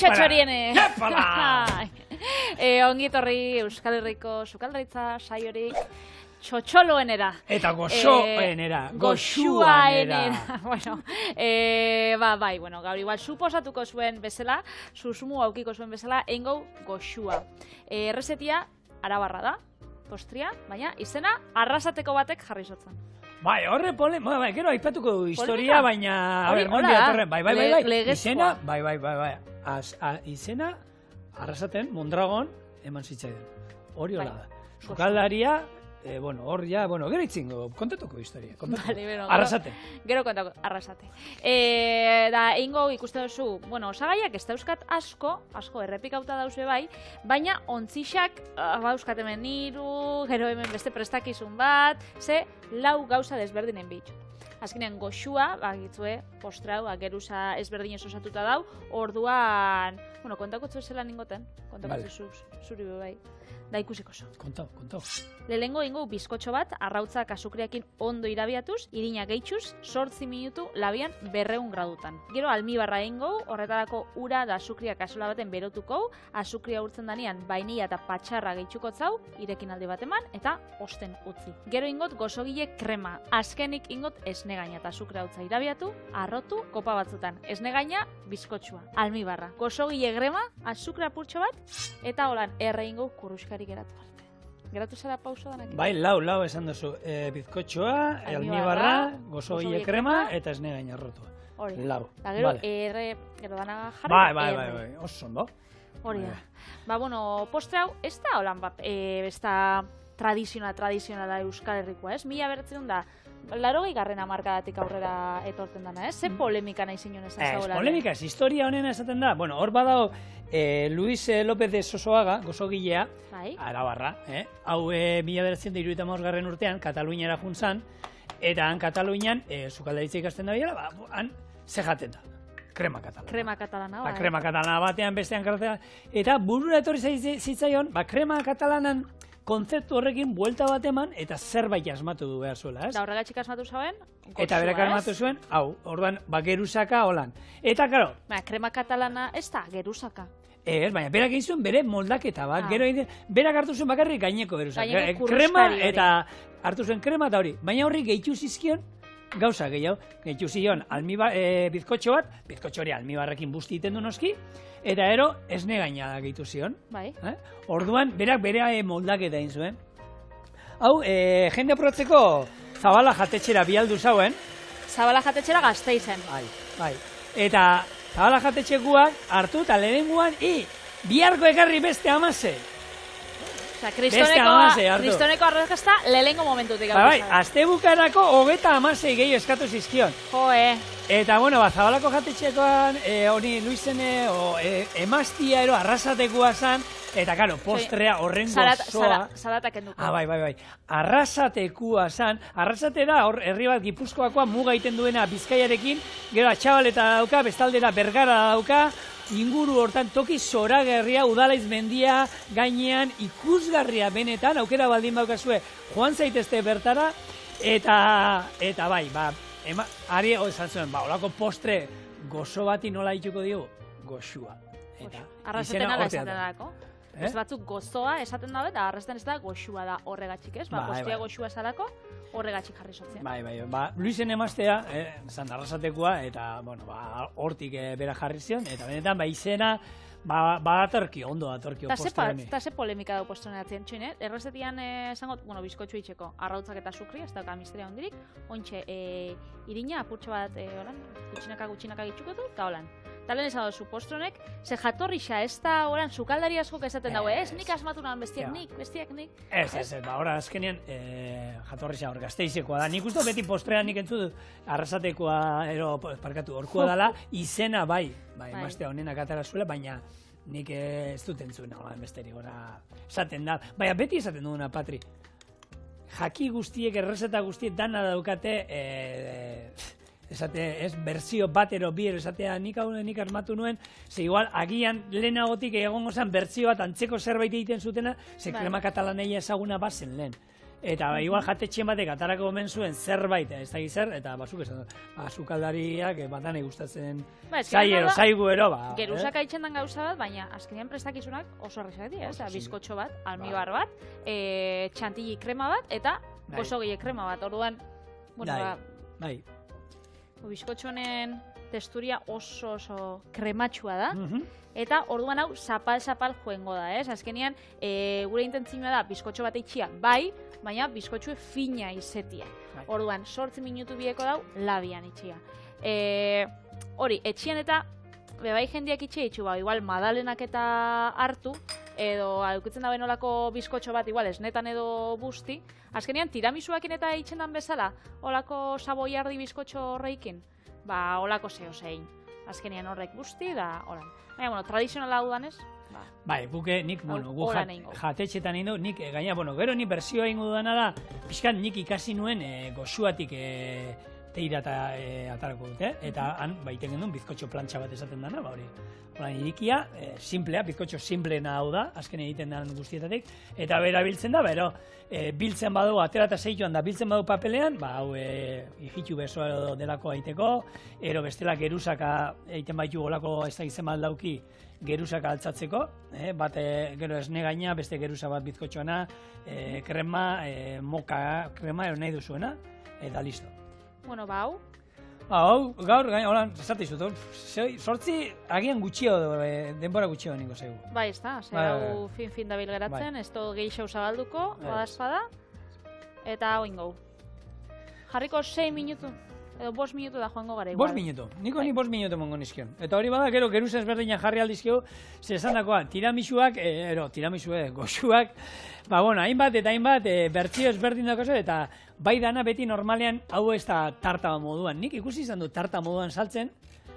Kaixo txoriene! Epala! Ongi etorri Euskal Herriko sukaldaritza saiorik txotxoloenera. Eta goxoenera. Goxuaenera. Bueno, bai, gaur igual suposatuko zuen bezala, susumu aukiko zuen bezala, eingo goxua. Errezetia arabarra da, postria, baina izena arrasateko batek jarri zotzen. Bai, horre gero aipatuko du historia, baina... Bai, izena, izena, arrasaten, Mondragon, eman zitzaiden. Hori hola da. Sukaldaria, gero itzingo, kontatuko historia. Arrasate. Gero kontako, arrasate. Da, eingo ikusten duzu, osagaiak ez dauzkat asko errepikauta dauze bai, baina ontzixak, dauzkat hemen hiru, gero hemen beste prestakizun bat, ze lau gauza desberdinen bitxu. Azkenean goxua, bagitzue, postrau, geruza ezberdinez osatuta dau, orduan, kontakotzu zela ningoten, kontakotzu zuri bai, da ikusiko zo. Kontau. Lehengo ingo bizkotxo bat, arrautzak azukriakin ondo irabiatuz, irina gehitxuz, 8 minutu labian 200 gradutan. Gero almibarra ingo, horretarako ura da azukria kasola baten berotuko, azukria urtzen danean bainilla eta patxarra gehitxuko zau, irekin alde bat eman, eta osten utzi. Gero ingot gozogile krema, azkenik ingot esnegaina eta azukria utza irabiatu, arrotu, kopa batzutan, esnegaina, bizkotxua, almibarra, gozogile krema, azukria purtxo bat, eta holan erre ingo kurruskari geratu arte. Geratu zara pauso danak? Bai, lau esan duzu. Bizkotxoa, almibarra, gozogile krema eta esnegaina arrotua. Hori. Lau. Eta gero, gero dana jarri. Bai, oso ondo. Hori da. Postre hau, ez da holan bat, ez da tradizionala Euskal Herrikoa, ez? 1900 da, 80. hamarkadatik aurrera etorten dana, ez? Ze polemika nahi zinon ez da zagoela? Polemika ez, historia honena esaten da. Hor badao, Luis López de Sosoaga, gozogilea, arabarra, hau 1975 urtean, Kataluniara juntzan, eta han Katalunian, sukaldaritza ikasten da biela, han ze jaten da. Krema katalana. Krema katalana, bai. Krema katalana batean, bestean kartea. Eta burura etorri zitzaion, krema katalanan kontzeptu horrekin buelta bat eman, eta zerbait asmatu du behar zuela, ez? Da horregatxik asmatu zuen? Eta berak asmatu zuen, hau, orduan, geruzaka holan. Eta, karo... Krema katalana ez da, geruzaka. Ez, baina, berak egin zuen bere moldaketa bat, gero berak hartu zuen bakarrik gaineko geruzaka. Gaineko krema, eta hartu zuen krema eta hori. Baina horri gehitu zizkion, gauza gehiago, gehitu zion bizkotxo bat, bizkotxo hori almibarrekin busti iten du noski, eta ero esnegaina gehitu zion. Bai. Orduan, berak bere moldaketa egin zuen. Hau, jende aprotzeko Zabala jatetxera bialdu zauen. Zabala jatetxera Gasteizen. Bai. Eta Zabala jatetxekuak hartu eta lehenenguan, biharko ekarri beste amase. Kristoneko arrozkazta lehenengo momentutik. Bai, azte bukarako 30 gehiago eskatu zizkion. Eta, Zabalako jatetxekoan, honi Luisene, emaztia ero arrasatekoa zan, eta, karo, postrea horren gozoa. Zaratak enduko. Bai. Arrasatekoa zan, arrasatera herri bat Gipuzkoakoa muga iten duena Bizkaiarekin, gero Atxabaleta dauka, bestaldera Bergara dauka, inguru hortan toki zoragarria, Udalaiz mendia gainean ikusgarria benetan, aukera baldin baukazue, joan zaitezte bertara, eta bai, ari esan zuen, olako postre gozo bati nola dituko diogu? Goxua. Arrasatena da esaten dako. Ez batzuk gozoa esaten dabe, eta arrasten ez da goxua da horregatxik, ez? Postia goxua esalako, horregatxik jarri sotzen. Bai. Luisen emaztea, zan arrasatekoa, eta, hortik bera jarri zion, eta benetan, izena, ondo datorki postreni. Eta ze polemika dau postrenatzen txoin, errezetian esangot, bizkotxo itxeko, arrautzak eta sukri, ez da misteria hondirik, ointxe, irina, apurtxo bat, gutxinaka gitxukotu, eta holan. Eta lehen esan dozu postronek, ze jatorrixa ez da horan sukaldari askok esaten dago, ez nik asmatu nahan bestiak nik. Ez, horan azkenean jatorrixa hor Gasteizekoa da. Nik uste beti postrean nik entzut arrasatekoa, orkua dala, izena bai, emaztea honenak atara zuela, baina nik ez dut entzuen besterik esaten da. Baina beti esaten duguna, Patri, jaki guztiek, errezeta guztiek dana daukate, ez berzio batero biero esatea nik armatu nuen, ze igual agian lehenagotik egongo zen berzio bat antzeko zerbait egiten zutena, ze krema katalaneia ezaguna bazen lehen. eta igual jatetxen batek atarako omen zuen zerbait, ez da zer, eta bazuk esan dut, sukaldariak batanei gustatzen zaigu ero, Geruzak aitzen den gauza bat, baina azkenean prestakizunak oso errexak dira, bizkotxo bat, almibar bat, txantilli krema bat, eta gosogile krema bat, orduan, bizkotxo honen testuria oso krematxua da, eta orduan hau zapal joengo da, azkenean gure intentzioa da bizkotxo bat eitxia, bai, baina bizkotxue fina izetia. Orduan, 8 minutu bieko dau, labian itxia. Hori, etxian eta bebai jendiak itxia itxu, igual madalenak eta hartu, edo adukitzen da benolako bizkotxo bat, igual esnetan edo busti, azkenean tiramisuakin eta itxen dan bezala, olako saboiardi bizkotxo horreikin, olako zein. Azkenean horrek busti, da, holan. Baina, tradizionala hau danez, bai, buke nik, gu jatetxetan egin du, nik gaina, gero nik bersioa ingo dudana da, pixkat nik ikasi nuen goxuatik teira eta atarako dute, eta han baiten gendun bizkotxo plantxa bat esaten dana, hori. Horan irikia, simplea, bizkotxo simpleena hau da, azken egiten den guztietatik, eta bera biltzen da, biltzen badu, atera eta zeituan da, biltzen badu papelean, hau ijitu besoa edo delako aiteko, ero bestela geruzaka egiten baitu golako ez da izen baldauki, geruzak altzatzeko, bat gero esne gaina, beste geruza bat bizkotxoana, krema, moka krema, ero nahi duzuena, eta listo. Bueno, hau? Hau, gaur, holan, esate izut, 8 agian gutxio, denbora gutxio ningo zaigu. Bai, ez da, hau fin dabil geratzen, ez to gehiago zabalduko, badazpada, eta hau ingo. Jarriko 6 minutu. Edo 5 minutu da joango gara igual. 5 minutu. Niko ni 5 minutu mongo nizkion. Eta hori bada, gero geruza ezberdinak jarri aldizkio, zezandakoa, tiramisuak, goxuak, hainbat eta hainbat bertzio ezberdin dakozu, eta bai dana beti normalean hau ez da tarta moduan. Nik ikusi izan du tarta moduan saltzen,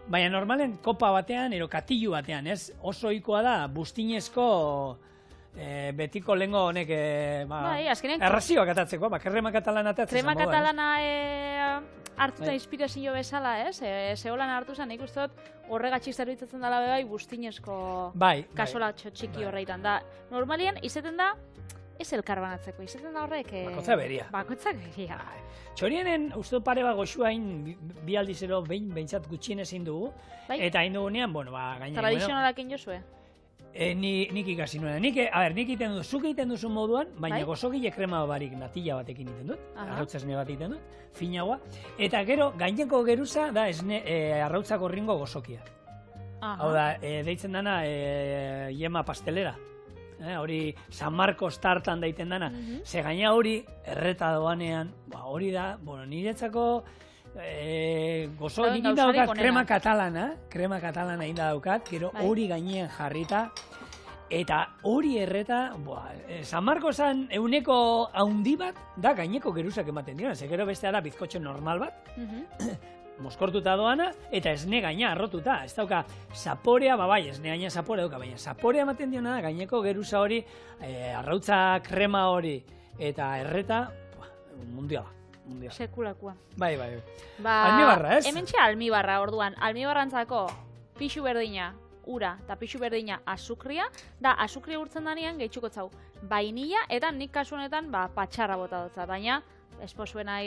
baina normalen kopa batean, ero katillu batean, ez? Oso ohikoa da, bustinezko betiko lengo honek errazioak atatzeko, krema katalana atatzen. Krema katalana hartuta inspirazio bezala, ez? Zeholan hartu zen, nik uste dut horregatxik zerbitzatzen dela bebai bustinezko kasolatxo txiki horreitan da. Normalian, izaten da, ez elkarbanatzeko, izaten da horrek... Bakotza beria. Bakotza beria. Txorienen, uste pare bat goxuain, bi aldizero behintzat gutxien ezin dugu, eta hain dugunean, gaina... Tradizionalakin jozue? Nik ikasi nuen. Nik egiten dut, zuk egiten duzun moduan, baina gozogile krema barik natilla batekin egiten dut, arrautza esne bat egiten dut, finagoa, eta gero, gaineko geruza da arrautza gorringo gozokia. Hau da, deitzen dana yema pastelera. Hori San Marcos tartan daiten dana. Ze gaina hori, erreta doanean, hori da, niretzako gozo egin daukat krema katalana egin daukat, gero hori gainean jarrita, eta hori erreta, San Marcosan euneko haundi bat, da gaineko geruzak ematen dira, ze gero beste da bizkotxo normal bat, moskortuta doana, eta esne gaina arrotuta, ez dauka zaporea, esne gaina zaporea dauka, baina zaporea ematen diona da gaineko geruza hori, arrautza krema hori, eta erreta, mundiala. Sekulakua. Bai. Almibarra, ez? Hementxe almibarra, orduan. Almibarrantzako pixu berdina ura eta pixu berdina azukria, da azukria urtzen danean gehitxuko zau vainilla, eta nik kasu honetan patxarra bota dutza, baina esposuena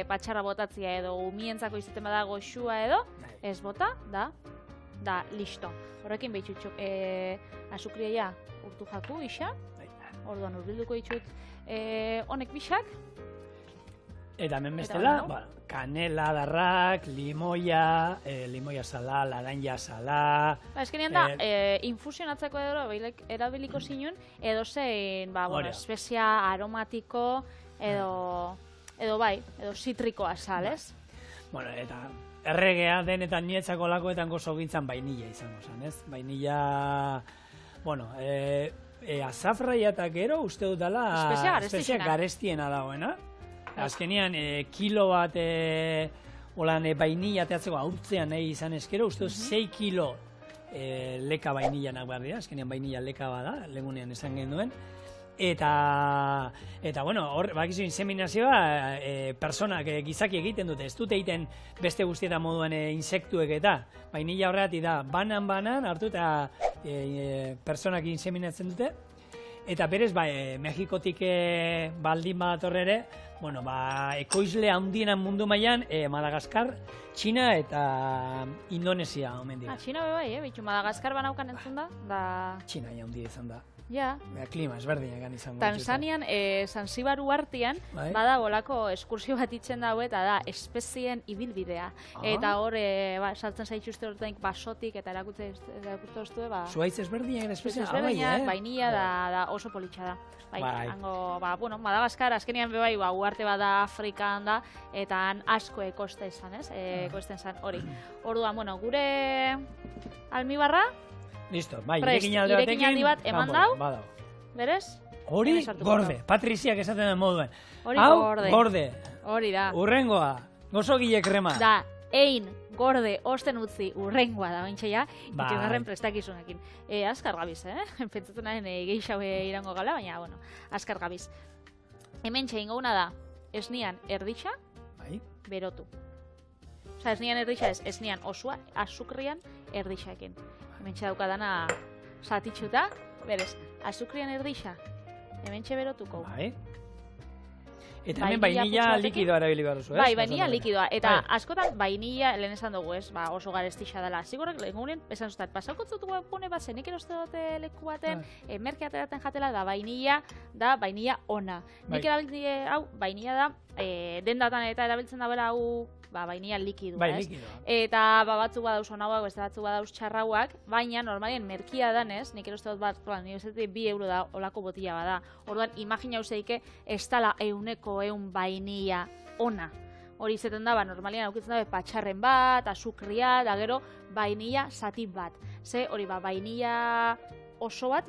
patxarra botatzia edo umientzako izaten bada goxua edo, ez bota, da listo. Horrekin behitxutxuk azukria urtu jaku isa, orduan urbilduko ditut honek bixak, eta hemen bestela, kanela darrak, limoia sala, laranja sala... Eskenean da, infusionatzeko edo erabiliko zinun, edo zein, espezia aromatiko, edo zitrikoa sal, ez? Bueno, eta erregea denetan nietzako lakoetan gozo gintzan vainilla izango zen, ez? Vainilla, azafraia eta gero uste dut dela espezia garestiena dagoena. Azkenean, kilo bat vainilla teatzeko haurtzean nahi izan ezkero, uste 6 kilo leka vainillanak behar dira, azkenean vainilla leka bada, legunean esan genuen. Eta hor, bakizu inseminazioa, personak gizaki egiten dute, ez dute egiten beste guztietan moduan insektuek eta vainilla horregatik da, banan hartu eta personak inseminatzen dute. Eta berez, Mexikotik baldin badator ere, bueno, ekoizle handienan mundu mailan Madagaskar, Txina eta Indonesia omen dira. Txina bai, bitu Madagaskar banaukan entzun da. Txina handia izan da. Ja. Klima ezberdinak izango. Tanzanian, Zanzibaru artean, bada bolako eskursio bat itzen dago eta da espezien ibilbidea. Eta hor, saltzen zaituzte horretanik basotik eta erakuste duztue, Zuaitz ezberdinak espezien? Ezberdinak, bainilla da oso politxa da. Bueno, Madagaskar, azkenian bai, uarte bada Afrikan da, eta han asko ekoste izan, ez? Ekosten zan hori. Orduan, bueno, gure almibarra, listo, irekin handi bat eman dau, berez? Hori gorde, Patriziak esaten den moduen. Hori gorde. Hori da. Urrengoa, gozogile krema. Da, gorde, osten utzi, urrengoa da, baintxeia, itugarren prestakizunekin. Azkar gabiz, Pentsatzen nahen gehiago irango gala, baina, bueno, azkar gabiz. Hemen txein gauna da, esnian erditxa, berotu. Osa, esnian erditxa ez, esnian osua, azukrian erditxaekin. Hementxe daukadana satitxuta, berez, azukrian erdixa, hementxe berotuko. Eta hemen vainilla likidoa erabili behar duzu, ez? Bai, vainilla likidoa, eta askotan vainilla lehen esan dugu, ez, oso garestixa dela. Zigorrek, lehengunen, esan zuztat, pasaukotzu dugu pune bat, zenik eroste dute leku baten, merke ateratzen jatela, da vainilla ona. Nik erabiltze hau, vainilla da, dendatan eta erabiltzen da bera hau, vainilla likidua, ez? Eta batzuk badauz onauak, beste batzuk badauz txarrauak, baina normalien merkia danez, nik eroste dut bat, nire ustetik 2 euro da olako botila bada. Orduan, imagina useike, ez tala 100 vainilla ona. Hori izaten da, normalian aukitzen da, patxarren bat, azukria, da gero, vainilla zati bat. Ze hori, vainilla oso bat,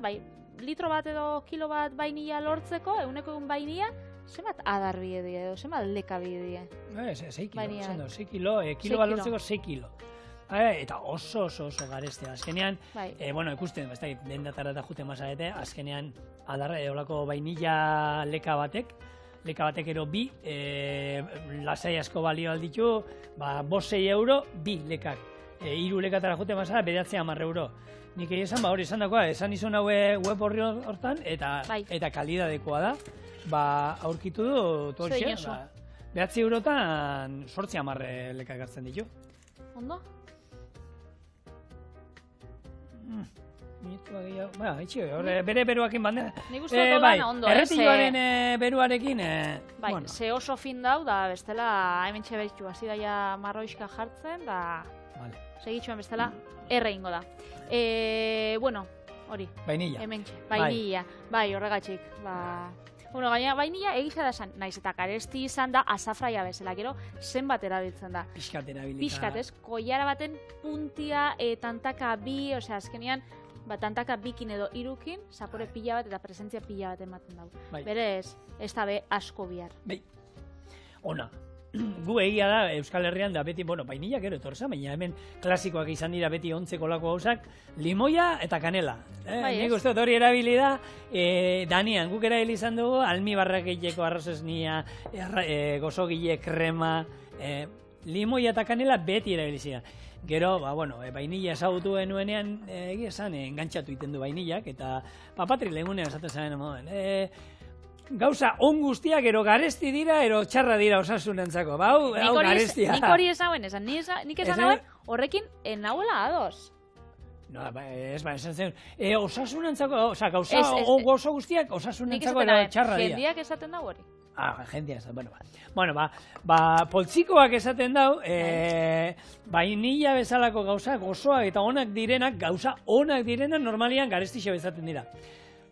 litro bat edo kilo bat vainilla lortzeko, 100 vainilla, zenbat adar bide edo, zenbat leka bide? 6 kilo, kilo bat lortzeko 6 kilo. Eta oso garestea. Azkenean, ikusten, dendatara eta jute mazarete, azkenean adar olako vainilla leka batek ero 2, lasai asko balio alditu, 5-6 euro, 2 lekak. 3 lekatara jute mazara, 9-10 euro. Nik esan, hori esan dakoa, esan izun haue web horri hortan, eta kalidadekoa da. Aurkitu du, tolxea, 9 eurotan 8-10 lekak hartzen ditu. Ondo? Bere beruakin bandera. Nik uste dut dana ondo, erretilloaren beruarekin, ze oso fin dau, da bestela hemen txebeitu, hasi daia marroiska jartzen, da segitxuan bestela erre ingo da. Bueno, hori. Vainilla. Hemen txe, vainilla. Bai, horregatxik. Bueno, gaina vainilla egisa da esan, naiz eta garesti izan da azafraia bezala, gero zenbat erabiltzen da. Pixkat erabilita. Pixkat, ez? Koiara baten puntia, tantaka bi, osea, azkenean, tantaka bikin edo 3kin, zapore pila bat eta presentzia pila bat ematen dau. Berez, ez da be asko bihar. Bai, ona. Gu egia da, Euskal Herrian da beti, vainilla gero etorza, baina hemen klasikoak izan dira beti 11 lako gauzak, limoia eta kanela. Nik uste hori erabili da, Danian guk erabili izan dugu, almibarrak egiteko arrozesnia, gozogile krema, limoia eta kanela beti erabili ziren. Gero, vainilla ezagutu genuenean, egia esan, engantzatu iten du vainillak, eta Patri lehenunean esaten zaren moden. Gauza on guztiak ero garesti dira, ero txarra dira osasunentzako. Hau garestia. Nik hori ezauen esan. Nik esan hauen horrekin nahuela ados. No, esan zen. Osasunentzako, gauza oso guztiak osasunentzako ero txarra dira. Jendiak esaten dau hori. Jendia esaten, poltsikoak esaten dau, vainilla bezalako gauza gozoak eta onak direnak, gauza onak direnak normalian garestixa bezaten dira.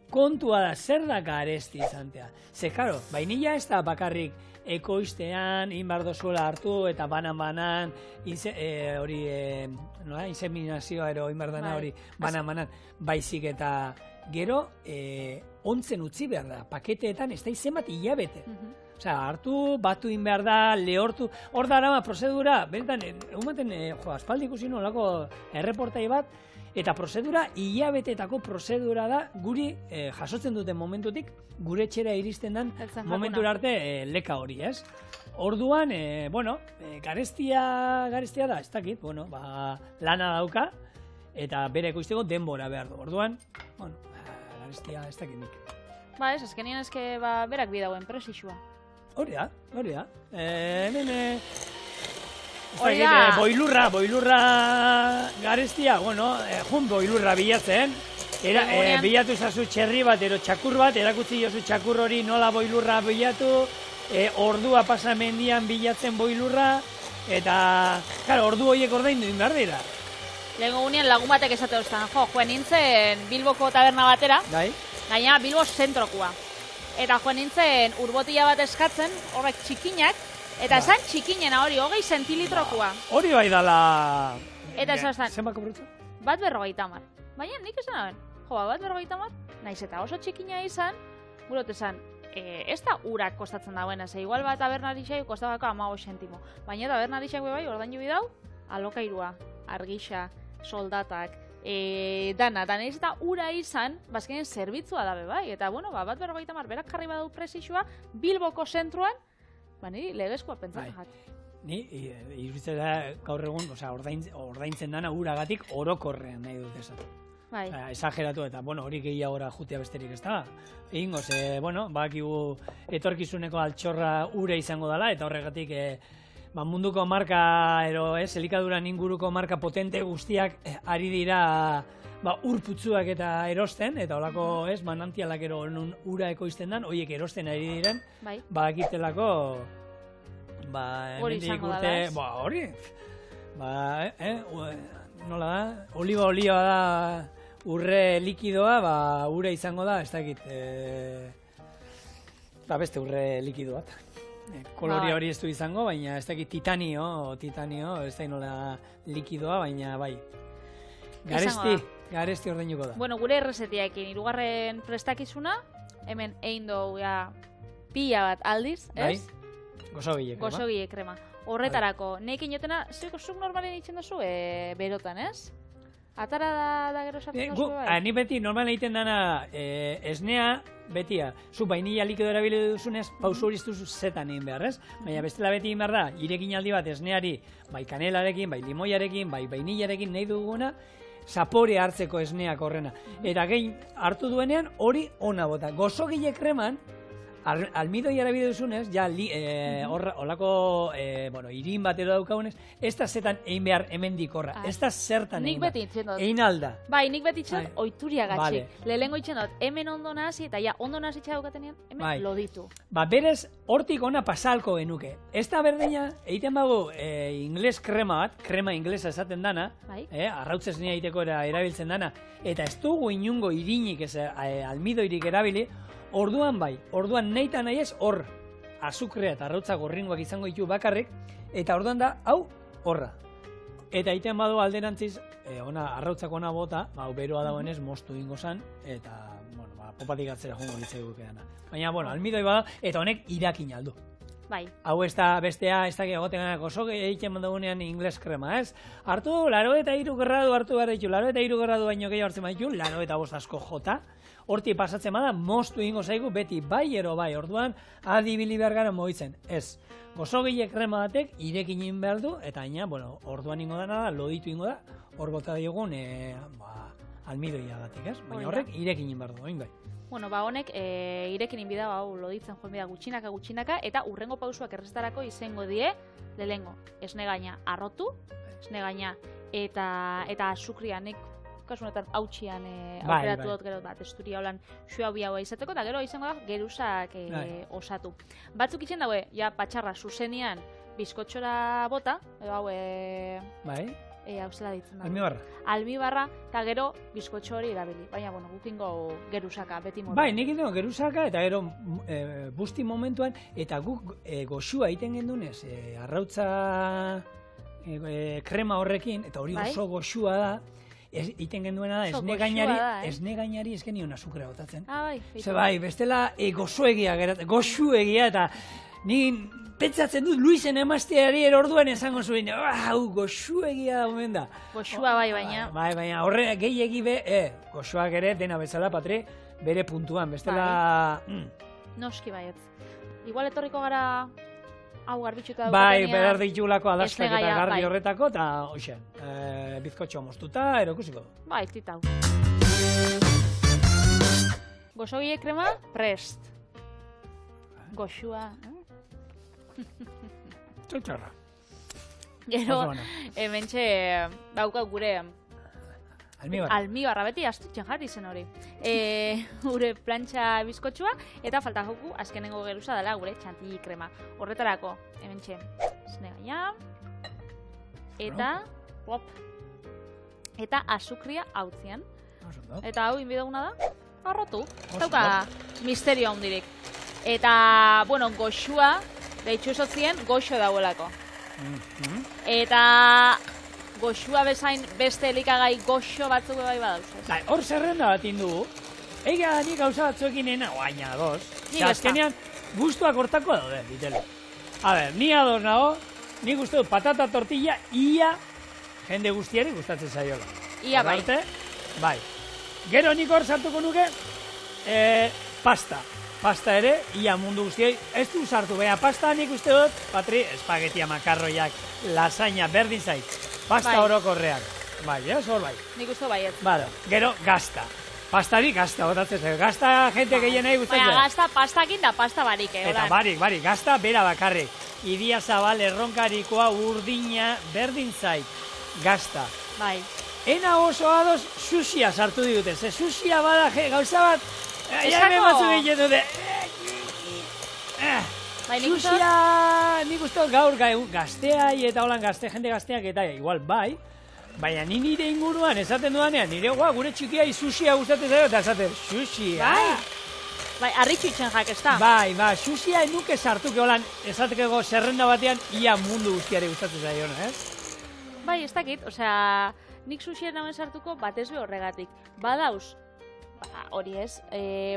Kontua da, zer da garesti izantea? Ze, karo, vainilla ez da bakarrik ekoiztean, inbardozuela hartu eta banan-banan, inseminazioa ero inbardana hori banan-banan, baizik eta gero, ontzen utzi behar da, paketeetan ez da izenbat hilabete. Osea, hartu, batu in behar da, lehortu, hor da arama prozedura, benetan, aspaldi ikusi nolako erreportai bat, eta prozedura, hilabeteetako prozedura da, guri jasotzen duten momentutik, gure etxera iristen den momentura arte leka hori, ez? Orduan, garestia da, ez dakit, lana dauka, eta bere ekoizteko denbora behar du. Orduan, garestia ez dakit nik. Ba, ez, azkenien eske berak bidauen presixua. Hori da. Hemen... Hori da. Boilurra garestia, bueno, boilurra bilatzen. Bilatu zazu txerri bat, txakur bat, erakutzi jozu txakur hori nola boilurra bilatu, ordua pasa mendian bilatzen boilurra, eta, ordu horiek ordaindu behar dira. Lehenko gunean lagun batek esate duztan, joen nintzen Bilboko taberna batera, gaina Bilbo zentrokua. Eta joen nintzen urbotila bat eskatzen, horrek txikinak, eta esan txikinena hori, 20 zentilitrokoa. Hori bai dala... Eta esan, zenbako brutzu? bat 50. Baina nik esan aben, bat 50, naiz eta oso txikina izan, gurot esan, ez da urak kostatzen dagoena, ze igual bat tabernari xai kostabako 15 zentimo. Baina tabernari xai bai, ordaindu bidau, alokairua, argixa, soldatak, dana ez eta ura izan, bazkenen zerbitzua dabe bai, eta bueno, bat 50 berak jarri badau presixua, Bilboko zentruan, niri legezkoa pentsatzen jat. Ni, iruditzen da gaur egun, ordaintzen dana uragatik orokorrean nahi dut esan. Bai. Exageratu eta, hori gehiagora jutea besterik ez da. Egingo, bakigu etorkizuneko altxorra ure izango dela, eta horregatik munduko marka, elikaduran inguruko marka potente guztiak ari dira urputzuak eta erosten, eta holako manantialak ura ekoizten dan, horiek erosten ari diren, bakitelako, hori izango dela, ez? Hori, nola da, oliba da urre likidoa, ura izango da, ez dakit, beste urre likido bat. Koloria hori ez du izango, baina ez dakit titanio, ez da nola likidoa, baina bai. Garesti ordeinuko da. Bueno, gure errezetiaekin, hirugarren prestakizuna, hemen egin dugu pila bat aldiz, ez? Gosogile krema. Horretarako, neekin jotena, zuk normalen egiten duzu, berotan, ez? Atara da gero sartzen duzu, bai? Ni beti normalen egiten dana esnea, betia, zu bainilla likido erabili duzunez, pausu hori duzu zetan egin behar, ez? Baina bestela beti egin behar da, irekin aldi bat esneari, bai kanelarekin, bai limoiarekin, bai bainillarekin nahi duguna, zapore hartzeko esneak horrena. Eta gehin hartu duenean hori ona bota. Gosogile kreman, almidoi erabide duzunez, holako irin batero daukagunez, ez da zetan egin behar hemendik horra. Ez da zertan egin behar. Nik beti itzen dut. Egin alda. Bai, nik beti itzen dut oituria gatxik. Lehengo itzen dut, hemen ondo nazi, eta ondo nazi txaukatenean, hemen loditu. Berez, hortik ona pasalko genuke. Ez da berdina, egiten bago ingles krema bat, krema inglesa esaten dana, arrautzesnea egiteko erabiltzen dana, eta ez dugu inungo irinik almidoirik erabili, orduan neita nahi ez hor azukrea eta arrautza gorringoak izango ditu bakarrik, eta orduan da, hau, horra. Eta egiten badu alderantziz, arrautzak ona bota, beroa dagoenez moztu ingo zan, eta, popatik atzera jongo litzai gukeana. Baina, almidoi bada, eta honek irakin aldu. Bai. Hau ez da bestea, ez da egoten gana gozo egiten mandagunean ingles krema, ez? Hartu, 83 gradu hartu behar ditu, 83 gradu baino gehiago hartzen baditu, 85 asko jota. Horti pasatzen bada, moztu ingo zaigu beti bai ero bai, orduan adibili behar gara moitzen. Ez, gozogile krema batek irekin egin behar du, eta orduan ingo dana da, loditu ingo da, hor bota diogun almidoia gatik, ez? Baina horrek irekin egin behar du, oin bai. Bueno, honek irekin inbida, loditzen joan bida gutxinaka, eta urrengo pausuak errestarako izango die, lehengo, esne gaina arrotu, esne gaina eta azukrianek, kasunetan hautxian aukeratu dut gero, testuria holan xua biaua izateko, eta gero izango da geruzak osatu. Batzuk itzen daue, patxarra zuzenian bizkotxora bota, hau zela ditzen da. Almibarra, eta gero bizkotxo hori erabili. Baina, gukingo geruzaka, beti modu. Bai, nik egiten geruzaka, eta gero busti momentuan, eta guk goxua egiten gendunez, arrautza krema horrekin, eta hori oso goxua da, iten genduena da, esne gainari ez genion azukera botatzen. Bai, bestela goxuegia, eta ni pentsatzen dut Luisen emazteari orduan esango zuen, goxuegia da omen da. Goxua bai, baina. Bai, baina horre gehiegi goxuak ere dena bezala, Patri, bere puntuan, bestela... Noski baietz. Igual etorriko gara hau garbitxuta bai, behar ditulako adaskak eta garbi horretako, eta hoxe, bizkotxoa moztuta, erokusiko. Bai, titau. Goxogile krema, prest. Goxua. Txotxarra. Gero, Oso ona. hementxe dauka gure almibarra, beti astutzen jarri zen hori. Gure plantxa bizkotxua, eta falta joku azkenengo geruza dela gure txantilli krema. Horretarako, hementxe, esnegaina, eta, eta azukria hautzian. Eta hau inbidaguna da, arrotu. Dauka misterio handirik. Eta, bueno, goxua, deitxu esotzien, goxo dauelako. Eta goxua bezain beste elikagai goxo batzuk bai badauz. Hor zerrenda bat indugu. Ega nik gauza batzuekin ena, baina ados. Azkenean, gustuak hortako daude, bitelo. A ber, ni ados nago, nik uste dut patata tortilla ia jende guztiari gustatzen zaiola. Ia bai. Bai. Gero nik hor sartuko nuke, pasta. Pasta ere, ia mundu guztioi, ez du sartu, baina pasta nik uste dut, Patri, espagetia, makarroiak, lasaina, berdin zait. Pasta orokorreak. Bai, hor bai. Nik uste baiet. Bada, gero, gazta. Pastari gazta, botatzen zaio. Gazta jente gehien nahi gustatzen. Baina gazta pastakin da pasta barik, Eta barik, gazta bera bakarrik. Idia Zabal, erronkarikoa, urdina, berdin zait. Gazta. Bai. Ena oso ados, sushia sartu digute. Ze sushia bada gauza bat, hemen batzu egiten dute. Sushia, nik uste gaur gazteai eta holan jende gazteak eta igual bai, baina ni nire inguruan esaten dudanean, nire gure txikiai sushia gustatzen zaio eta esaten, sushia. Bai, harritxu itxen jak, ez da? Bai, sushia nuke sartuke holan esateko zerrenda batean ia mundu guztiari gustatzen zaio, ez? Bai, ez dakit, osea, nik sushia nagoen sartuko batez be horregatik. Badauz, hori ez,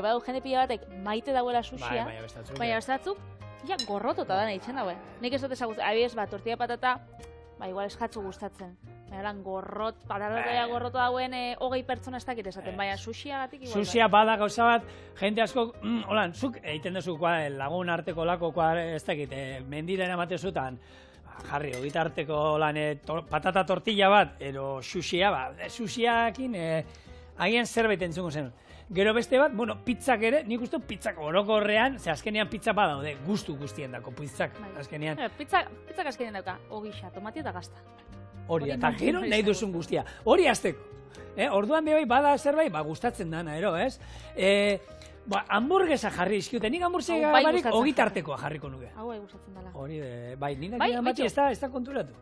badau jende pila batek maite dauela sushia, baina bestatzuk, ja, gorrotota da nahi txen daue. Nik ez dut ezagutzen, abiez, tortilla patata, igual ez jatzu gustatzen. Baina patata gorroto dauen 20 pertsona ez dakit esaten, baina sushia gatik igual. Sushia bada gauza bat, jende asko, holan, zuk egiten duzu lagun arteko lako, ez dakit, mendira eramate zutan, jarri, ogita arteko lan patata tortilla bat, ero sushia, sushiakin, agian zerbait entzungo zen. Gero beste bat, pizzak ere, nik uste pizzak orokorrean, ze azkenean pizza badaude, gustu guztien dako, pizzak azkenean. Pizzak azkenean dauka, ogisa, tomati eta gazta. Hori, eta gero nahi duzun guztia. Hori azteko. Orduan bebai bada zerbait, gustatzen dana, ero, ez? Hamburguesa jarri izkiute, nik hamburguesa barik ogitartekoa jarriko nuke. Hau gustatzen dela. Hori, bai, nina gina bati ez da konturatu.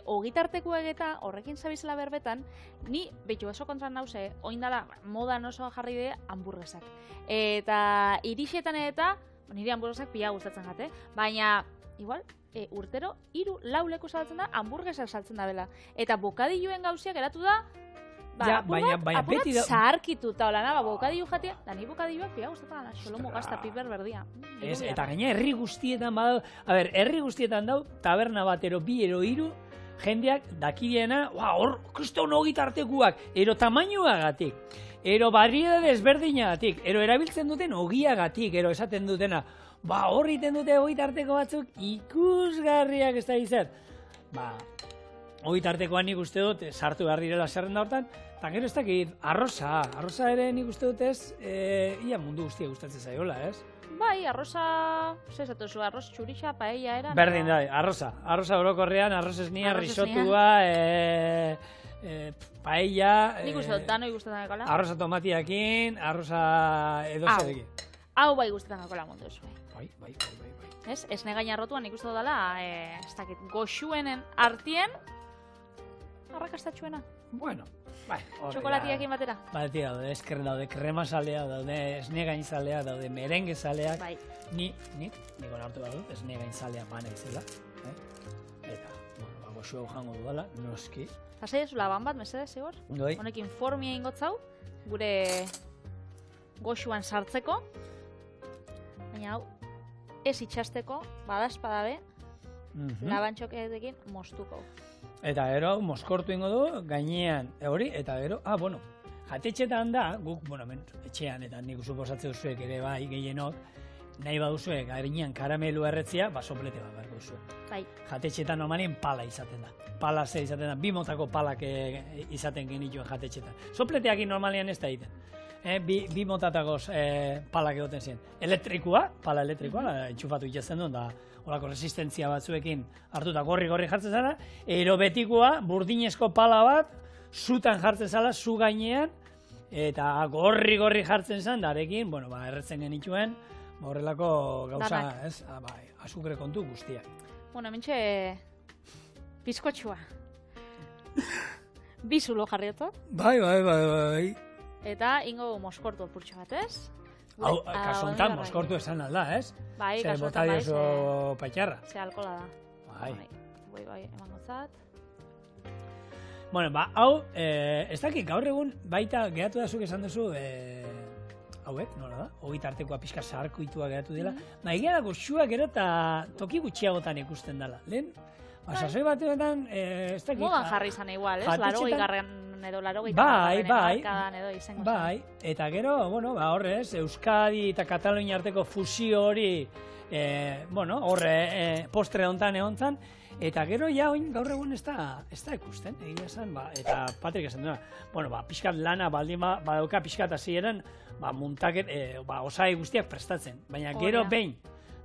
Ogitartekoak eta horrekin zabizela berbetan, ni betu oso kontran nauze, oindala modan oso jarri de hamburguesak. Eta irixetan eta, nire hamburguesak pila gustatzen jate, baina, igual, urtero, 3-4 leku saltzen da, hamburguesak saltzen da bela. Eta bokadilloen gauziak eratu da, apurat zaharkituta hola, bokadillo jatia, da ni bokadilloak pila gustatzen da, xolomo gazta piper berdia. Eta gaina herri guztietan badau, herri guztietan dau, taberna bat, ero 2, ero 3, jendeak dakideena, hor, kriston ogitartekuak, ero tamainoagatik, ero barriedade ezberdinagatik, ero erabiltzen duten ogiagatik, ero esaten dutena, hor iten dute ogitarteko batzuk ikusgarriak ez da izan. Ogitartekoan nik uste dut, sartu behar direla zerrenda hortan, eta gero ez dakit, arroza ere nik uste dut ez, ia mundu guztia gustatzen zaiola, ez? Bai, arroza, zezatu zu, arroz txurixa, paella era. Berdin da, arroza orokorrean, arroz esnia, risotua, paella. Nik uste dut, danoi gustatzen dakola. Arroza tomatiakin, arroza edozerekin. Hau bai gustatzen dakola mundu zu. Bai. Ez, esnegaina rotuan nik uste dut dela, ez dakit, goxuenen artien, arrakastatxuena. Bueno, bai. Txokolatiakin batera. Batetik daude, esker daude, krema salea daude, esnegain salea daude, merengue saleak. Bai. Nik onartu behar dut, esnegain salea bana izela. Eta, goxua jango dudala, noski. Zasai ez laban bat, mesedez, zigor? Goi. Honekin formia ingotzau, gure goxuan sartzeko. Baina hau, ez itxasteko, badazpadabe, labantxoketekin mostuko. Eta gero, moskortu ingo du, gainean, hori, eta gero, jatetxetan da, guk, etxean, eta nik suposatzen duzuek ere bai, gehienok, nahi baduzuek, gainean karamelu erretzia, soplete bat behar duzuek. Bai. Jatetxetan normalien pala izaten da. Pala izaten da, 2 motako palak izaten genituen jatetxetan. Sopleteakin normalian ez da egiten. bi motatakoz palak egoten ziren. Pala elektrikoa, entxufatu itxatzen duen, da horako resistentzia batzuekin hartuta gorri jartzen zara, ero betikoa, burdinezko pala bat, zutan jartzen zala, zu gainean, eta gorri jartzen zen, darekin, erretzen genituen, horrelako gauza, ez, azukre kontu guztiak. Hementxe, bizkotxua. Bi zulo jarrietot. Bai. Eta ingo moskortu purtsu bat, ez? Hau, kasu honetan, moskortu esan alda, ez? Bai, Ze kasu honetan bota diozu patxarra. Ze alkola da. Bai, emango zat. Hau, ez dakit gaur egun baita geratu da zuk esan duzu, hauek, nola da? Hogei tartekoa pixka zaharkoitua geratu dela. Egia da goxua gero eta toki gutxiagotan ikusten dela. Lehen, sasoi batean, ez dakit. Modan jarri izan igual, ez? 80garren edo 80garren markadan edo izango. Bai, eta gero, horrez, Euskadi eta Katalunia arteko fusio hori, horre, postre hontan egon zan, eta gero gaur egun ez da ikusten, egia esan, eta Patrik esan duena, pixkat lana baldin badauka pixkat hasieran, muntaket, osai guztiak prestatzen, baina gero behin,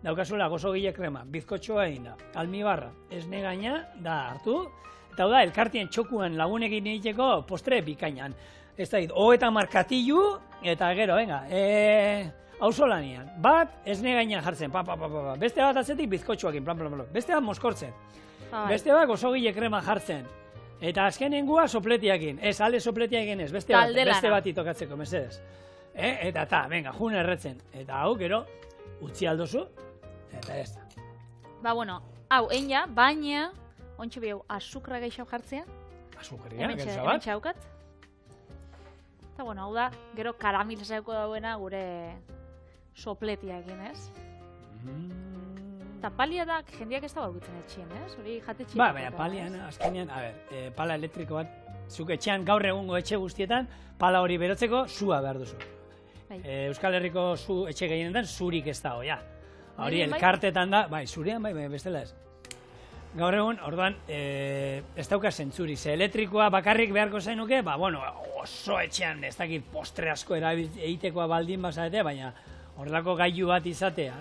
daukazula gozogile krema, bizkotxoa egin da, almibarra, esne gaina, da hartu, eta hau da, elkartien txokuan lagunekin egiteko postre bikainan. Ez da, hogeita markatilu, eta gero, venga, auzolanian, bat esne gaina jartzen, beste bat atzetik bizkotxoakin, beste bat moskortzen, beste bat gozogile krema jartzen, eta azkenengua sopletiakin, ez, alde sopletiakin ez, beste bat itokatzeko, mesedez. Eta venga, jun erretzen, eta hau, gero, utzi aldozu, eta ez da. Hau, eina, baina, ontsu bihau, azukra gehiago jartzea. Azukria, gero zabat. Hementxe haukat. Eta, hau da, gero karamil zauko dauena gure sopletiakin, ez? Eta palia da, jendeak ez da baukitzen etxien, ez? Hori jatetxien. Baina palian, azkenean, pala elektriko bat, zuk etxean gaur egungo etxe guztietan, pala hori berotzeko, zua behar duzu. Euskal Herriko etxe gehienetan, zurik ez dago, ja. Hori, elkartetan da, zurian, bestela ez. Gaur egun, orduan, ez dauka zentzuri, ze elektrikoa bakarrik beharko zainuke, oso etxean, ez dakit postre asko egitekoa baldin bazatea, baina horrelako gailu bat izatea,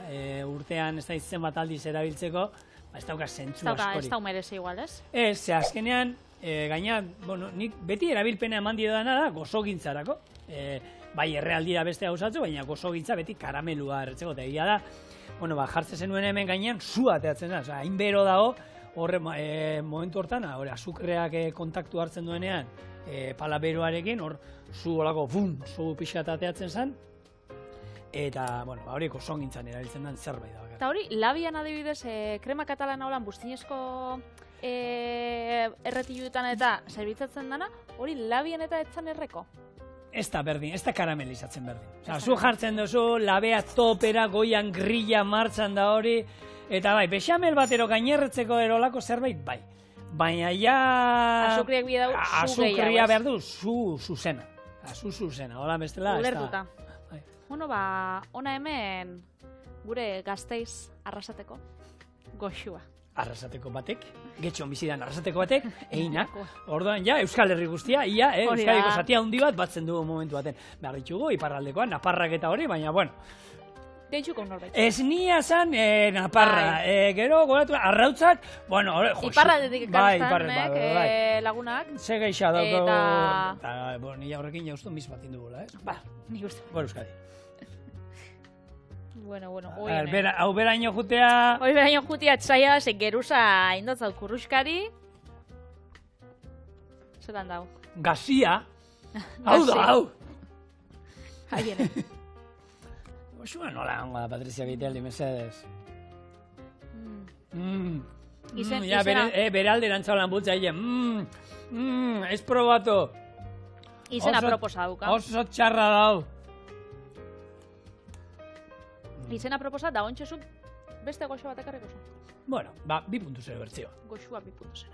urtean ez da izen bat aldiz erabiltzeko, ez dauka zentzu askorik. Ez da merezi igual, ez? Ez, ze azkenean, gaina, nik beti erabilpena eman didana da gozogintzarako. Bai, errealdira beste gauzatzu, baina gozogintza beti karamelua erretzeko, eta egia da, jartzen zenuen hemen gainean, zua teatzen da, hain bero dago, horre momentu hortan, azukreak kontaktu hartzen duenean, pala beroarekin, hor, zu olako, zu pixat ateatzen zen, eta, hori gozongintzan erabiltzen den zerbait da. Eta hori, labian adibidez, krema katalana holan bustinezko erretiluetan eta zerbitzatzen dana, hori labian eta etzan erreko? Ez da berdin, ez da karamelizatzen berdin. Zu jartzen duzu, labea topera, goian grilla martxan da hori, eta bexamel batero gainerretzeko erolako zerbait, bai. Baina ja... Azukriak bi dau, zu gehiago. Azukria behar du, zuzena. Zuzena, hola bestela. Ulertuta. Ona hemen gure Gasteiz arrasateko goxua. Arrasateko batek, getxon bizidan arrasateko batek, eina. Orduan, ja, Euskal Herri guztia, ia, Euskadiko zatia handi bat batzen du momentu baten. Behar ditugu, iparraldekoan, Naparrak eta hori, baina, Gehitxuko norbait. Ez nia zan Naparra. Gero, goratu, arrautzak, iparraldetik ekartzen, lagunak. Ze geixa dauko, eta, nila horrekin jauztu mis bat indugula, ez? Nik uste. Euskadi. Hau beraino jutea... Hoi beraino jutea txaia, ze geruza indotzau kurruskari. Zeran dau? Gazia. Hau da, hau. Haiene. Oxua nola hongo da, Patrizia Biteldi, mesedez. Bere alde erantzalan bultza egin. Ez probatu. Izena proposa dauka. Oso txarra dau. Izena proposa da ontxezuk beste goxua bat ekarriko zu. 2.0 bertzioa. Goxua 2.0.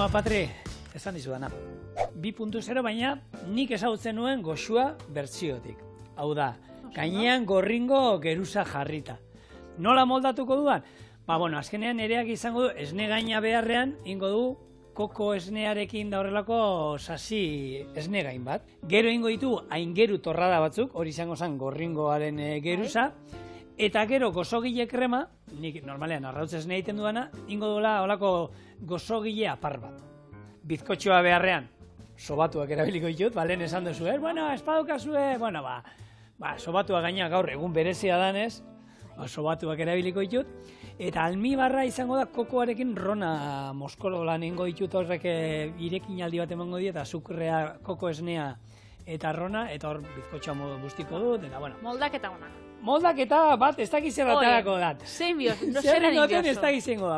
Patri, esan dizu dana. 2.0, baina nik ezagutzen nuen goxua bertsiotik. Hau da, gainean gorringo geruza jarrita. Nola moldatuko duan? Azkenean nereak izango du, esne gaina beharrean, ingo du, koko esnearekin da horrelako sasi esne gain bat. Gero ingo ditu aingeru torrada batzuk, hori izango zen gorringoaren geruza, eta gero gozogile krema, nik normalean arrautz esne egiten duana, ingo duela holako gozogile apar bat. Bizkotxoa beharrean, sobatuak erabiliko ditut, lehen esan duzu, espadukazue, sobatua gaina gaur egun berezia danez, sobatuak erabiliko ditut, eta almibarra izango da kokoarekin rona moskolo lan ingo ditut horrek irekin aldi bat emango die, eta azukrea, koko esnea eta rona, eta hor bizkotxoa bustiko dut, eta Moldaketa ona. Moldaketa bat ez dakiz erratarako dat. Zein biozu, zeren goten ez dakiz zengo da.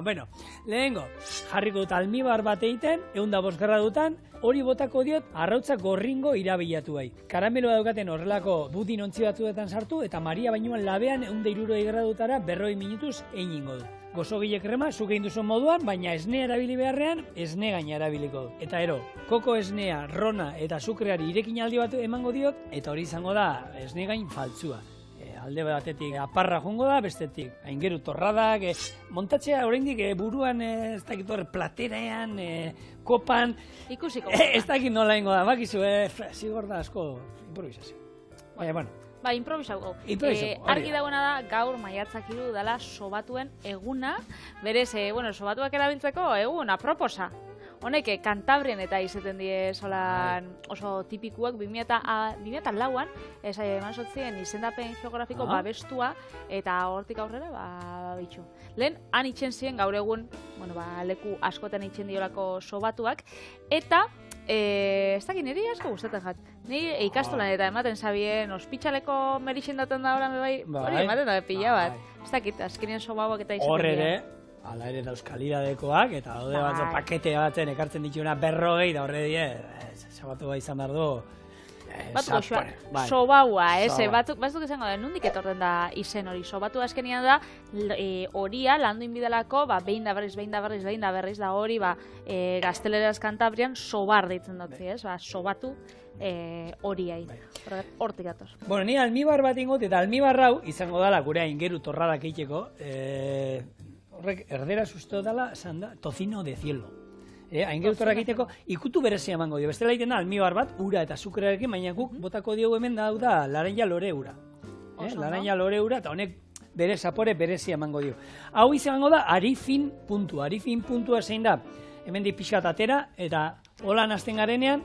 Lehengo, jarriko dut almibar bat egiten, 105 gradutan, hori botako diot arrautza gorringo irabilatu bai. Karameloa daukaten horrelako budin ontzi batzuetan sartu, eta Maria bainuan labean 160 gradutara 40 minutuz egingo du. Gozogile krema, zuk egin duzun moduan, baina esnea erabili beharrean, esne gaina erabiliko du. Eta koko esnea, rona eta azukreari irekin aldi bat emango diot, eta hori izango da esne gain faltzua. Alde batetik aparra jongo da, bestetik aingeru torradak, montatzea oraindik buruan ez dakit hor platerean, kopan, ikusiko. Ez dakit nola ingo da, bakizu, zigor da asko improvisazio. Improvisau. Argi dagoena da, gaur maiatzak 3 dela sobatuen eguna, berez, sobatuak erabiltzeko egun aproposa. Honek, Kantabrian eta izaten die oso tipikuak 2004an, eman sotzien izendapen geografiko babestua, eta hortik aurrera, bitxu. Lehen, han itxen ziren gaur egun, leku askotan itxen diolako sobatuak, eta ez dakit niri asko gustatzen jat. Niri ikastolan eta ematen zabien, ospitxaleko merixen daten da hori ematen da pila bat. Ez dakit, azkenien sobauak eta izaten dira. Hala ere dauzkalidadekoak, eta daude batzu pakete batzen ekartzen dituna 40, da horre die, sabatu izan behar du. Batu goxua, sobaua, batzuk izango da, nondik etorren da izen hori. Sobatu azkenian da, horia landu inbidalako, behin da berriz, da hori, gazteleraz Kantabrian, sobar deitzen dut, sobatu horiai. Hortik atoz. Ni almibar bat ingot, eta almibar hau izango dela gure aingeru torradak egiteko, horrek erdera susto dela, esan da, tocino de cielo. Aingerutorrak egiteko, ikutu berezia emango dio. Bestela egiten da, almibar bat, ura eta azukrearekin, baina guk botako diogu hemen da laranja lore ura. Laranja lore ura, eta honek bere zapore berezia emango dio. Hau izango da, arifin puntua. Arifin puntua zein da, hemen di pixkat atera, eta holan hasten garenean,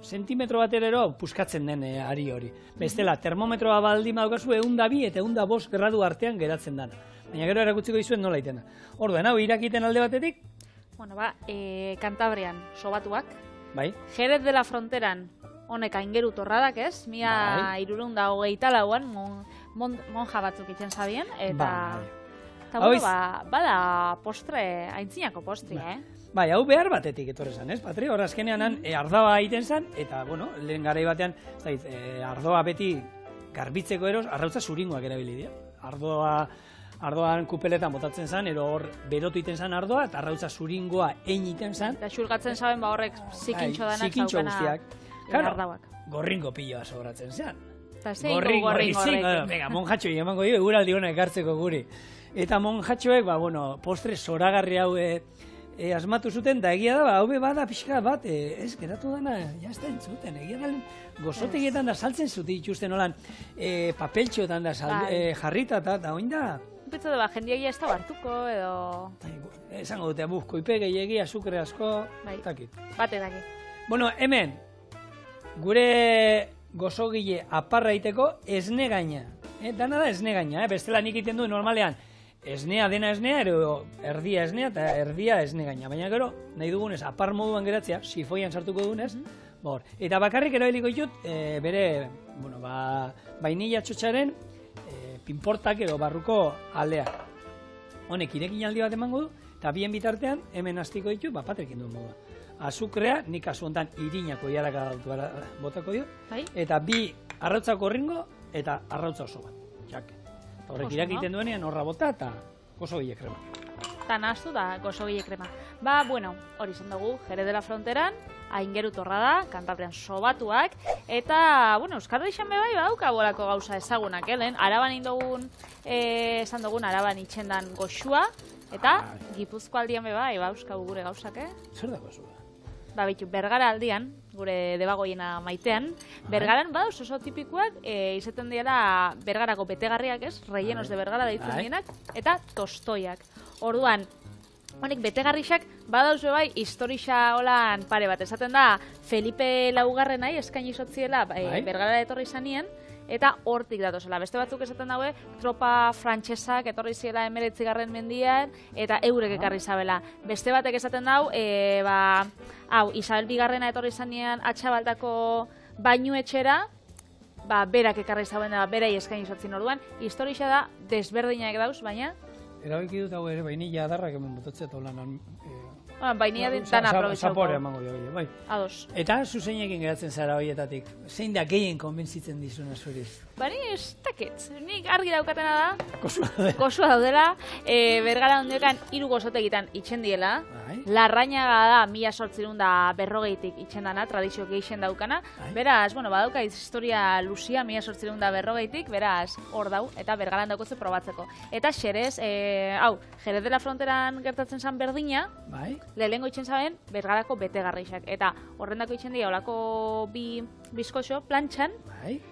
sentimetro baterero puskatzen den ari hori. Bestela, termometroa baldin badaukazu 102 eta 105 gradu artean geratzen dana. Baina gero erakutziko dizuen nola itena. Orduan, hau irakiten alde batetik? Kantabrian sobatuak. Bai. Jerez de la Fronteran honek aingeru torradak ez, 1324an monja batzuk itzen zabien, eta bada postre, aintzinako postria, Bai, hau behar batetik etorre zan, ez, Patri? Hor azkenean ardoa egiten zan, eta, lehen garai batean, ardoa beti garbitzeko eros, arrautza zuringoak erabili dira. Ardoan kupeletan botatzen zan, ero hor berotu iten zan ardoa, eta arrautza zuringoa egiten zan. Eta xurgatzen zaben horrek zikintxo danak zaukena ardauak. Gorringo piloa sobratzen zan. Eta zein gorringo. Venga, monjatxoi emango dio, eguraldi hona ekartzeko guri. Eta monjatxoek, postre zoragarri hau asmatu zuten, da egia da, hau bada pixka bat, ez geratu dana, jazta entzuten, egia da, gozotegietan da saltzen zuten itxusten holan, papeltxoetan da jarrita, eta oin da. Petzo da, jendiagia ez da hartuko, edo... Esango dute, koipe gehiagi, azukre asko, takit. Bate daki. Hemen, gure gozogile aparra iteko esne gaina. Dana da esne gaina, bestela nik iten du normalean, esnea dena esnea, ero erdia esnea eta erdia esne gaina. Baina gero, nahi dugunez, apar moduan geratzea, sifoian sartuko dugunez, eta bakarrik erabiliko ditut, bere, vainilla txotxaren, pinportak edo barruko aldeak. Honek irekin aldi bat emango du, eta bien bitartean, hemen hastiko ditu, patrekin duen moduan. Azukrea, nik kasu honetan irinako iaraka botako dio, eta bi arrautza gorringo eta arrautza oso bat. Horrek irakiten duenean horra bota eta gozogile krema. Eta nahaztu da gozogile krema. Hori izan dugu, Jerez de la Fronteran, Aingeru Torrada, Kantabrian sobatuak, eta, bueno, Euskal Herrixan bai badauka bolako gauza ezagunak, lehen, Araban indogun, esan dugun, Araban itxendan goxua, eta Gipuzko aldian bai, euskau gure gauzak, Zer da goxua? Ba, bitu, Bergara aldian, gure debagoiena maitean, Bergaran badauz oso tipikoak, izaten dira Bergarako betegarriak ez, rellenos de Bergara deitzen dienak, eta tostoiak. Orduan, honek betegarrixak badauz bai historixa holan pare bat. Esaten da, Felipe Laugarrenai eskaini zotziela Bergara etorri zanien, eta hortik datozela. Beste batzuk esaten daue, tropa frantsesak etorri ziela 19. mendian, eta eurek ekarri zabela. Beste batek esaten dau, Isabel Bigarrena etorri zanean Atxabaldako bainu etxera, berak ekarri zauen da, berai eskaini zotzin orduan. Historixa da, desberdinak dauz, baina... Erabiki dut hau ere, bainilla adarrak hemen bototzea lan... Bainilla dan aprobetxauko. Zapore emango bai. Ados. Eta zuzenekin geratzen zara horietatik. Zein da gehien konbentzitzen dizuna zuriz? Bani, ez dakit. Nik argi daukatena da. Kosua daudela. Bergara ondiokan 3 gozotegitan itxen diela. Larrañaga da 1840 itxen dana, tradizio gehixen daukana. Beraz, badauka historia luzia 1840 beraz, hor dau, eta Bergaran daukotze probatzeko. Eta Xerez, Jerez de la Fronteran gertatzen zan berdina, lehengo itxen zaben Bergarako betegarrixak. Eta horrendako itxen dira olako bi bizkoxo plantxan,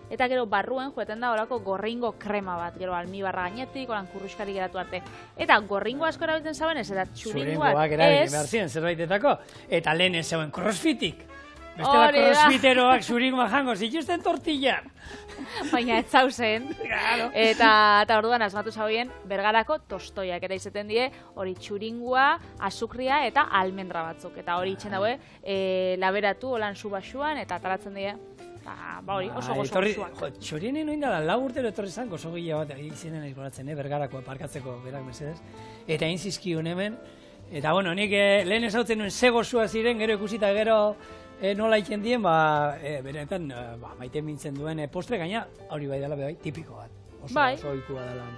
eta gero barruen joeten da olako gorringo krema bat, gero almibarra gainetik, olan kurruskari geratu arte. Eta gorringo asko erabiltzen zaben ez, eta txuringoak ez... behar ziren zerbaitetako, eta lehen ez zeuen crossfitik. Bestela crossfiteroak zuringoa jango zituzten tortilla. Baina ez zauzen. Eta orduan asmatu zauen Bergarako tostoiak, eta izaten die hori txuringua, azukria eta almendra batzuk. Eta hori itxen daue laberatu holan zu basuan, eta ataratzen die hori oso gozo gozuak. Txorienen noin da, 4 urtero etorri zan, gozo gila bat izinen izboratzen, Bergarako parkatzeko berak mesedez. Eta inzizkiun hemen, eta bueno, nik lehen ezautzen nuen ze gozua ziren, gero ikusita gero nola iken dien, benetan maite mintzen duen postre, gaina hori bai dela bai tipiko bat. Oso ikua dela.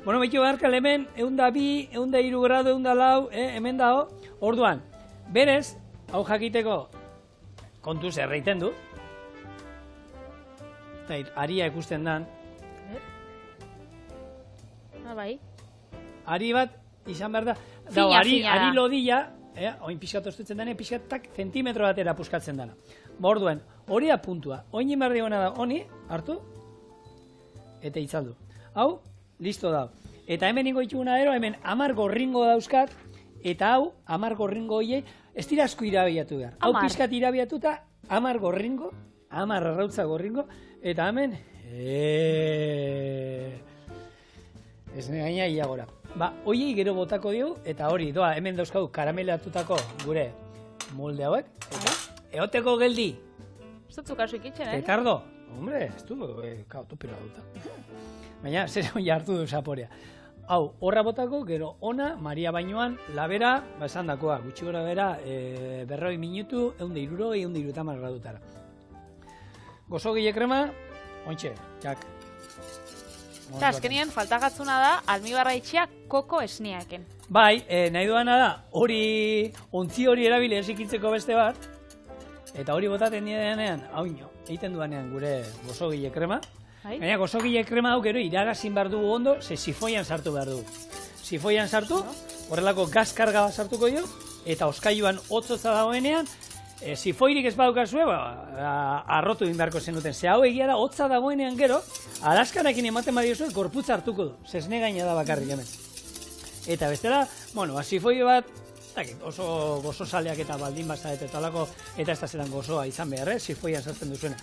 Bueno, behitu beharkal hemen, 102, 103 gradu, 104, hemen dago. Orduan, berez, hau jakiteko kontuz erreiten du. Eta aria ikusten dan. Bai. Ari bat, izan behar da. Ari lodilla, oin pixkat ostutzen dene, pixkatak zentimetro batera puskatzen dana. Orduan, hori da puntua. Oin inbarri hona da, honi, hartu, eta itzaldu. Hau, listo da. Eta hemen ingo itxuguna ero, hemen 10 gorringo dauzkat, eta hau, 10 gorringo hoiei, ez dira asko irabiatu behar. Hau pixkat irabiatuta, 10 gorringo, 10 arrautza gorringo, eta hemen, ez negaina iagora. Hoiei gero botako diu, eta hori, doa, hemen dauzkau karamelatutako gure molde hauek, eta eoteko geldi. Ez dut zukazu ikitzen, Petardo, hombre, ez du, tupira duta. Baina, zer hon jartu du zaporea. Hau, horra botako, gero ona, Maria Bainoan, labera, esan dakoa, gutxi gora bera, 40 minutu, 160, 170 gradutara. Gozo gile krema, ontxe, txak. Eta azkenien faltagatzuna da, almibarra itxia koko esniaken. Bai, nahi duana da, hori, ontzi hori erabile esikitzeko beste bat, eta hori botaten denean, hauino, egiten duanean gure gozogile krema. Gaina gozogile krema hau gero iragazin behar dugu ondo, ze sifoian sartu behar dugu. Sifoian sartu, horrelako gazkarga sartuko jo, eta oskailuan hotzotza dagoenean, sifoirik ez badukazue, arrotu egin beharko zenuten. Ze hau egia da, hotza dagoenean gero, alaskanakin ematen badiozu, gorputza hartuko du. Zesne gaina da bakarrik hemen. Eta bestela, sifoi bat, oso gozo saleak eta baldin bazaet eta alako, eta ez da zelan gozoa izan behar, sifoian sartzen duzuena.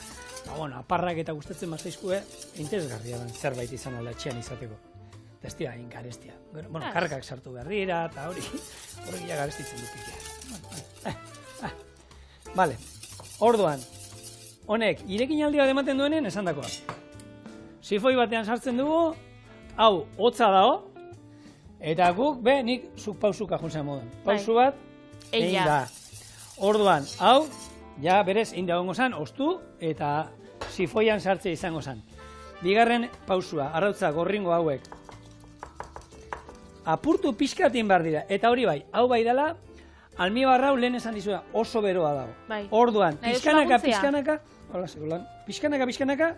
Aparrak eta gustatzen mazaizkue, interesgarria da zerbait izan alda etxean izateko. Ez dira, inkarestia. Karkak sartu behar dira, eta hori ja garestitzen dupikia. Bale, orduan, honek, irekin aldi bat ematen duenen esan dakoa. Sifoi batean sartzen dugu, hau, hotza dago, eta guk, nik zuk pausuka juntzen modan. Pausu bat, egin da. Orduan, hau, ja berez, egin dagoengo zan, ostu, eta sifoian sartzea izango zan. Bigarren pausua, arrautza gorringo hauek. Apurtu pixkatin bar dira, eta hori bai, hau bai dela, almibarra lehen esan dizua oso beroa dago. Bai. Orduan, Nahi duzu pixkanaka, laguntzea? pixkanaka, hola, segulan, pixkanaka,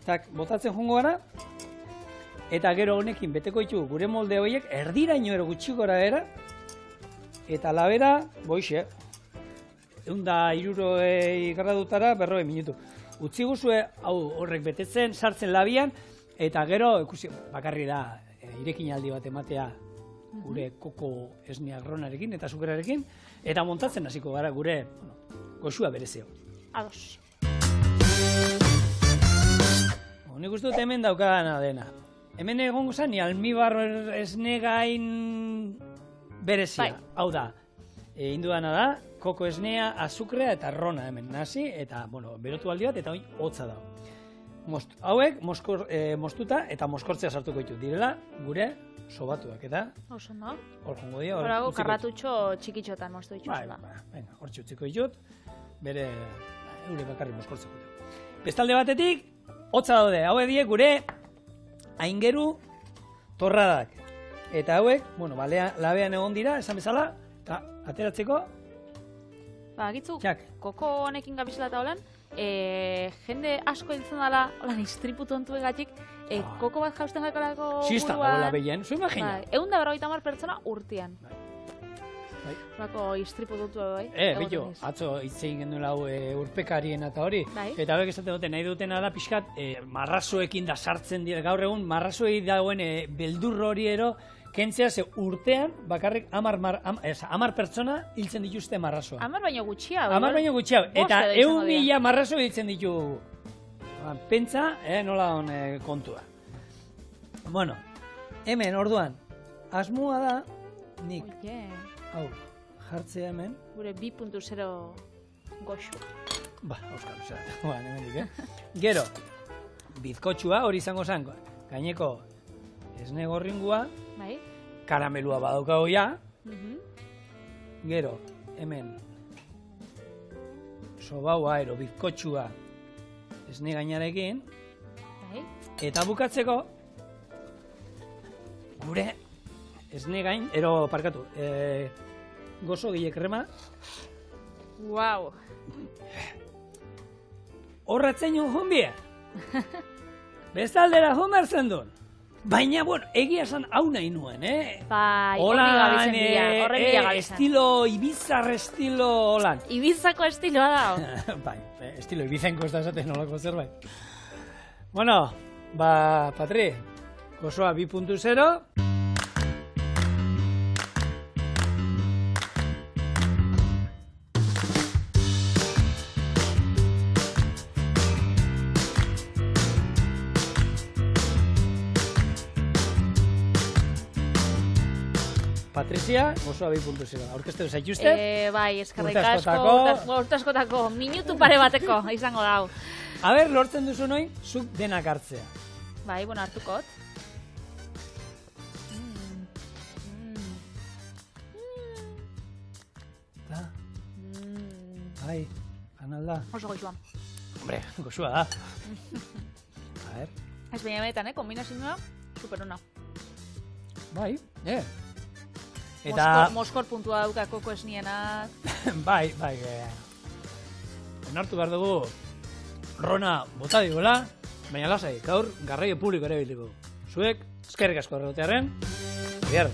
tak, botatzen joango gara, eta gero honekin beteko ditugu gure molde horiek erdiraino ero gutxi gora era, eta labera, boixe, 160 gradutara 40 minutu. Utzi guzue, hau horrek betetzen, sartzen labian, eta gero, ikusi, bakarri da, irekin aldi bat ematea gure koko esne arronarekin eta sukerarekin, eta montatzen hasiko gara gure goxua berezio. Ados. Nik uste dut hemen daukadana dena. Hemen egongo zen, ni almibar esne gain berezia. Bai. Hau da, indudana da, koko esnea, azukrea eta arrona hemen nasi, eta, bueno, berotu aldi bat, eta hori hotza da. Hauek moztuta eta mozkortzea sartuko ditu. Direla gure sobatuak, eta Oso, no? hor jongo dira. Hor dago karratutxo txikitxotan moztu dituzula. Hor txutziko ditut, bere eure bakarri mozkortzeko dut. Bestalde batetik, hotza daude, hauek die gure aingeru torradak. Eta hauek, bueno, labean egon dira, esan bezala, eta ateratzeko, Gitzu, jak. koko honekin gabizela eta holan, jende asko entzun dela, holan istripu tontuegatik, koko bat jausten gakalako Zista dagoela behien, zu imagina. 150 pertsona urtean. Bai. Bako istripu tontu bai. Billo, atzo hitz egin genuen hau urpekarien eta hori. Bai. Eta hauek esaten dute nahi dutena da pixkat marrazoekin da sartzen dira. Gaur egun marrazoei dagoen beldur hori ero, kentzea ze urtean bakarrik 10 pertsona hiltzen dituzte marrazoa. 10 baino gutxiago. 10 baino gutxiago. Eta Bost edo izango 1.000 marrazo hiltzen ditu. Pentsa, nola hon kontua. Bueno, hemen orduan, asmoa da, nik, Oie, hau, jartzea hemen, gure 2.0 goxu. Euskal Luzera, hemendik, Gero, bizkotxua hori izango zen, gaineko esne gorringua, Bai? karamelua badaukago ja, Mhm. gero, hemen, sobaua ero bizkotxua esne gainarekin, Bai? eta bukatzeko, gure esne gain, ero parkatu, gozo gile krema, Wow. horratzen joan bie. Bestaldera joan behar zen duen. Baina, bueno, egia esan hau nahi nuen, Bai, Holan, horren bila gabizan. estilo, Ibizar estilo, holan. Ibizako estiloa da. Bai, estilo Ibizenko ez da esaten nolako zerbait. Bueno, Patri, gozoa 2.0. Patricia, gozoa 2.0. Aurkeztero zaituzte? Bai, eskerrik Urte asko, askotako. urte askotako, minutu pare bateko izango da hau. A ber, lortzen duzu noin, zuk denak hartzea. Bai, bueno, hartukot. Da, bai, kanalda. Oso goxuan. Hombre, gozoa da. A ber, Ez baina benetan, kombinazioa, super ona. bai, Eta, Moskor puntua dauka koko esnienak. bai, onartu behar dugu, Rona bota digola, baina lasai, gaur garraio publiko ere biliko. Zuek, eskerrik asko errotearen, biar.